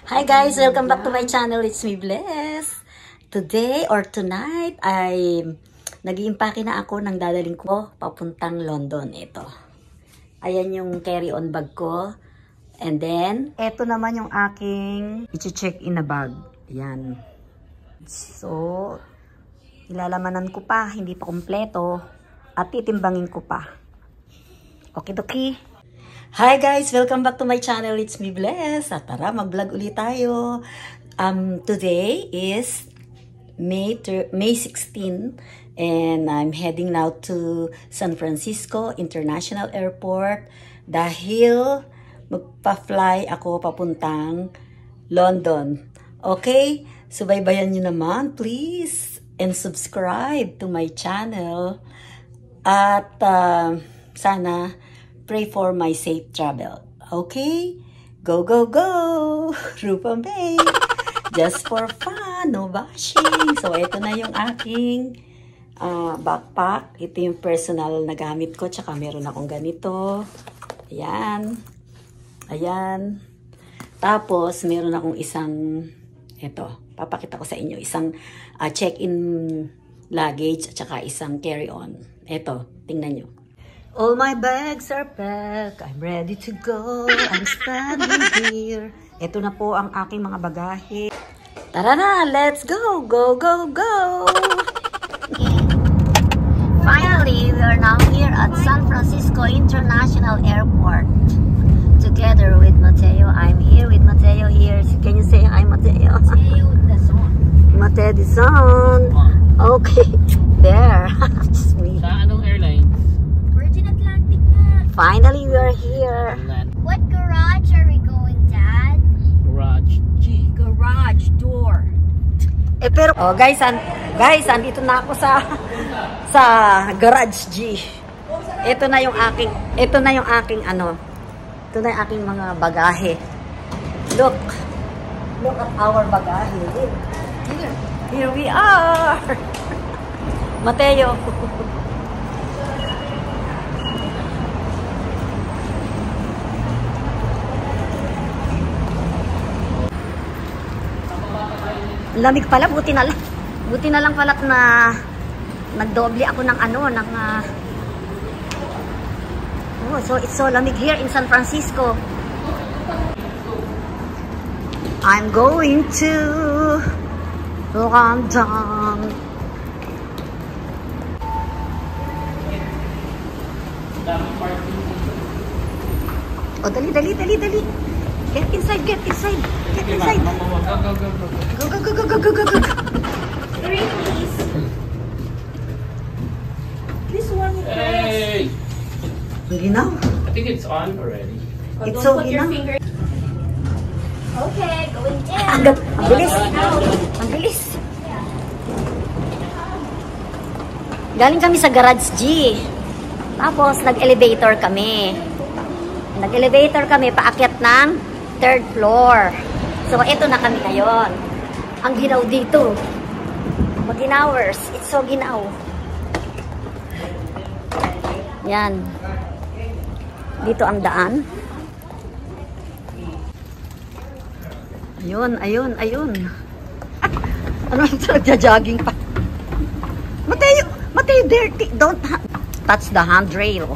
Hi guys! Welcome back to my channel. It's me, Bless. Today or tonight ay nag-iimpake na ako ng dadaling ko papuntang London. Ito. Ayan yung carry-on bag ko. And then, ito naman yung aking i-check in na bag. Ayan. So, ilalamanan ko pa. Hindi pa kumpleto. At titimbangin ko pa. Okidoki. Hi guys! Welcome back to my channel. It's me, Bless. At tara, mag-vlog ulit tayo. Today is May 16 and I'm heading now to San Francisco International Airport dahil magpa-fly ako papuntang London. Okay? Subaybayan nyo naman, please. And subscribe to my channel. At sana pray for my safe travel. Okay? Go, go, go! Rupa May! Just for fun, no bashing. So, ito na yung aking backpack. Ito yung personal na gamit ko. Tsaka meron akong ganito. Ayan. Ayan. Tapos, meron akong isang, ito, papakita ko sa inyo. Isang check-in luggage at saka isang carry-on. Ito, tingnan nyo. All my bags are packed. I'm ready to go. I'm standing here. Ito na po ang aking mga bagahe. Tara na, let's go! Go, go, go! Finally, we are now here at San Francisco International Airport. Together with Mateo. I'm here with Mateo here. Can you say hi, Mateo? Mateo Dizon. Mateo Dizon. Okay. There. Just me. Sa anong airline? Virgin Atlantic na. Finally, we are here. What garage are we going, Dad? Garage G. Garage door. Pero guys, andito na ako sa Garage G. Ito na yung aking mga bagahe. Look at our bagahe. Here we are. Mateo. Lamig pala, buti na lang pala na nagdoble ako ng so it's so lamig here in San Francisco. I'm going to London. Oh, dali. Get inside. Go. Go. Three, please. This one with Hey! Ginaw. I think it's on already. It's so ginaw. Okay, going in. Ang bilis. Galing kami sa Garage G. Tapos, nag-elevator kami. Paakyat ng 3rd floor. So, ito na kami ngayon. Ang ginaw dito. Maginawers. It's so ginaw. Yan. Dito ang daan. Ayun. Ano ito? Nagja-jogging pa. Mateo, dirty. Don't touch the handrail.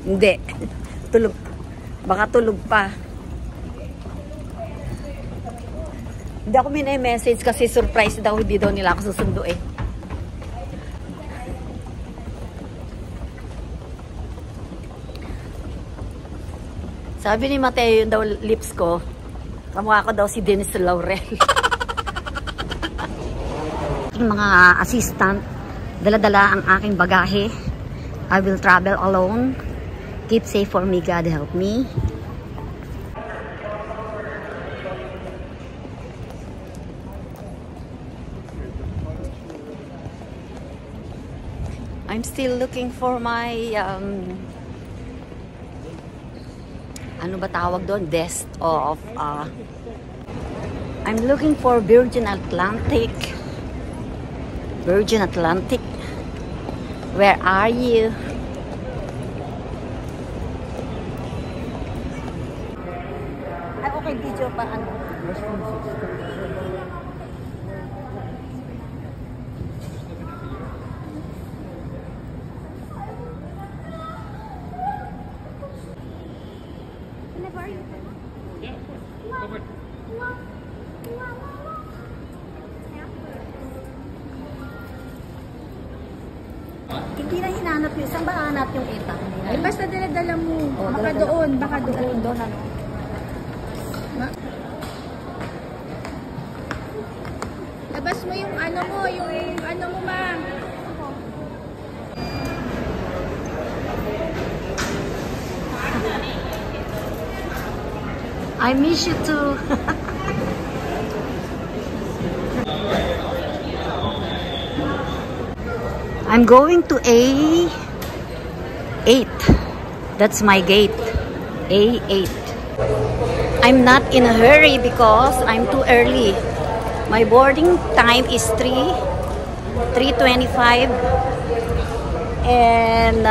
Hindi. Tulog. Baka tulog pa. Hindi ako message kasi surprise daw. Hindi daw nila ako susundo eh. Sabi ni Mateo yung daw lips ko. Kamukha ko daw si Dennis Laurel. Yung mga assistant, dala-dala ang aking bagahe. I will travel alone. Keep safe for me, God help me. I'm still looking for my ano ba tawag doon? Desk of I'm looking for Virgin Atlantic. Where are you? Ay, okay, video pa. Ano? Hindi na hinanap yun. Saan ba hanap yung eta? Ay, basta dala-dala mo. Oh, Baka dala-dala. doon, baka doon. Doon, ano? Labas mo yung ano mo, ma. I miss you too. I'm going to A8. That's my gate. A8. I'm not in a hurry because I'm too early. My boarding time is 3:25 and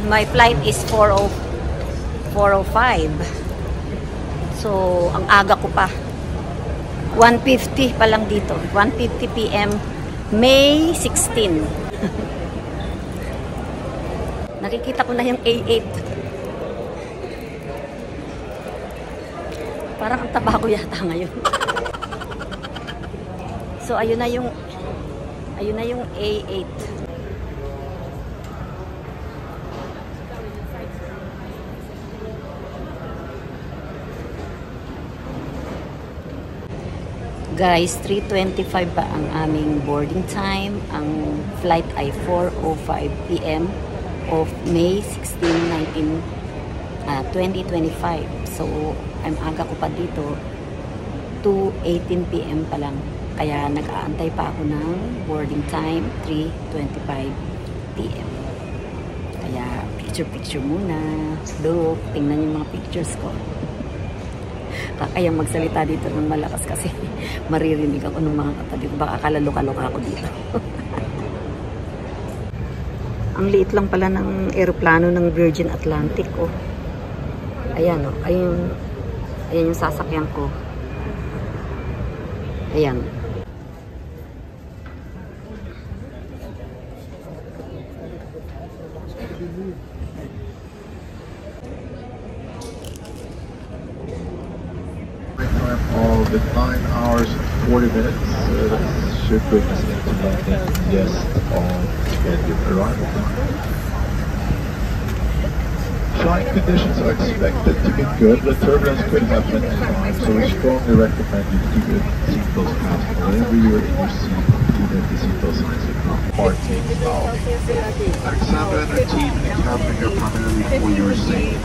my flight is 4:05. So, ang aga ko pa. 1:50 pa lang dito. 1:50 p.m. May 16. Nakikita ko na yung A8. Parang ang taba ko yata ngayon. So, ayun na yung A8. Guys, 3:25 pa ang aming boarding time. Ang flight ay 4:05 p.m. of May 16, 2025. So, ang aga ko pa dito, 2:18 p.m. pa lang. Kaya nag-aantay pa ako ng boarding time, 3:25 p.m. Kaya picture-picture muna. Look, tingnan yung mga pictures ko. Kakayang magsalita dito ng malakas kasi maririnig ako ng mga katabi ko. Baka kalalo-kaloka ako dito. Ang liit lang pala ng eroplano ng Virgin Atlantic. Oh. Ayan, oh. Ayan yung sasakyan ko. Ayan. Of 9 hours and 40 minutes. Should bring us into London just on scheduled arrival time. Flight conditions are expected to be good, but turbulence could happen anytime, so we strongly recommend you to keep your seatbelts fastened wherever you are in your seat, even if the seatbelt signs are not parking now. Alexander and her team is happening here primarily for your safety.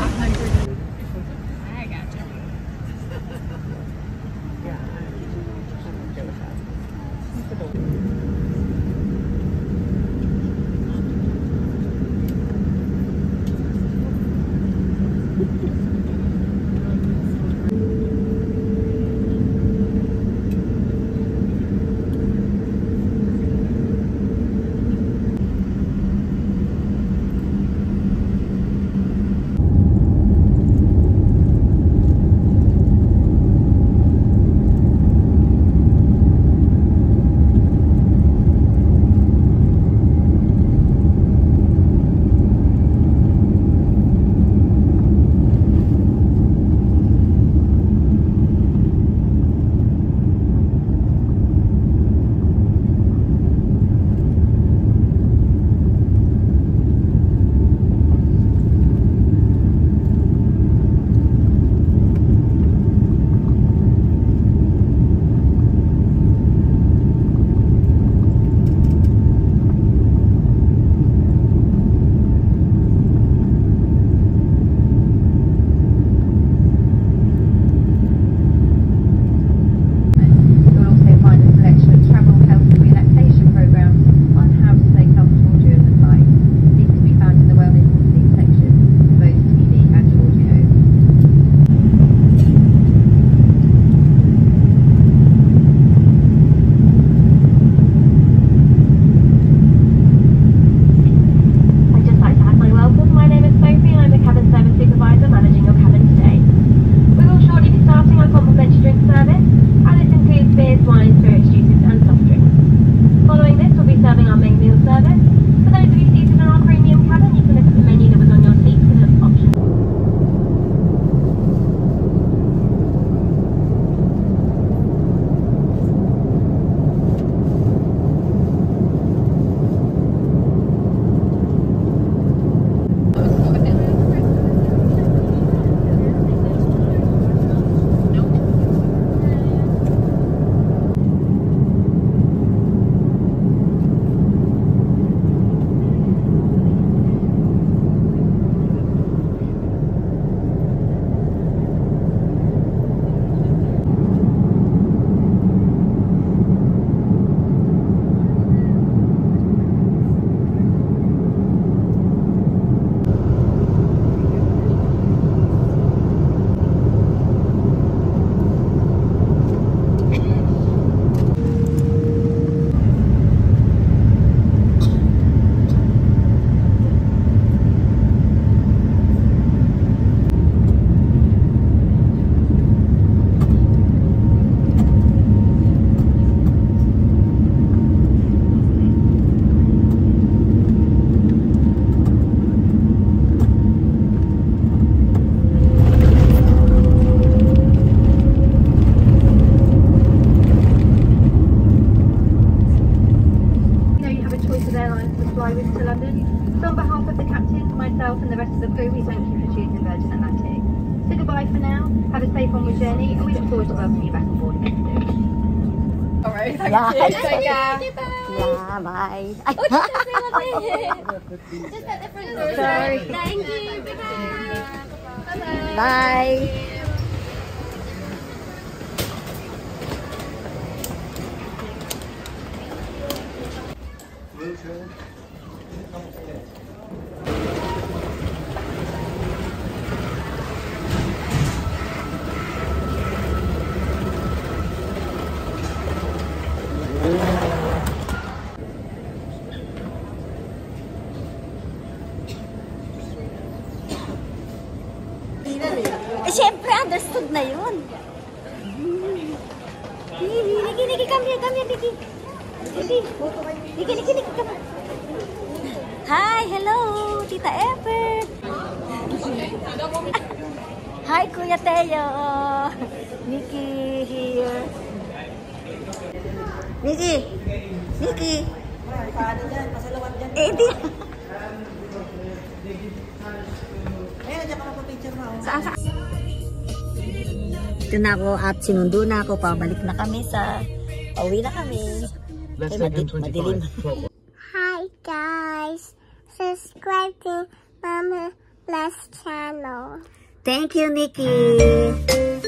drivers to London. So on behalf of the captain, myself and the rest of the crew, we thank you for choosing Virgin Atlantic. So goodbye for now, have a safe onward journey, and we look forward to welcoming you back on board again soon. Alright, thank Yeah. you. Yeah, bye. Ay. Just at the front door. Sorry. Thank you. Bye-bye. Bye. Eh, syempre, understood na yun. Niki, come here, Niki. Niki, come here. Hi, hello, Tita Ever. Hi, Kuya Teo. Niki here. Niki. Eh, di. Saan? Ito na ako at sinundo na ako. Pabalik na kami pauwi na kami. Less Ay, than madilim. 25. Hi guys, subscribe to Mama Bless channel. Thank you, Nikki.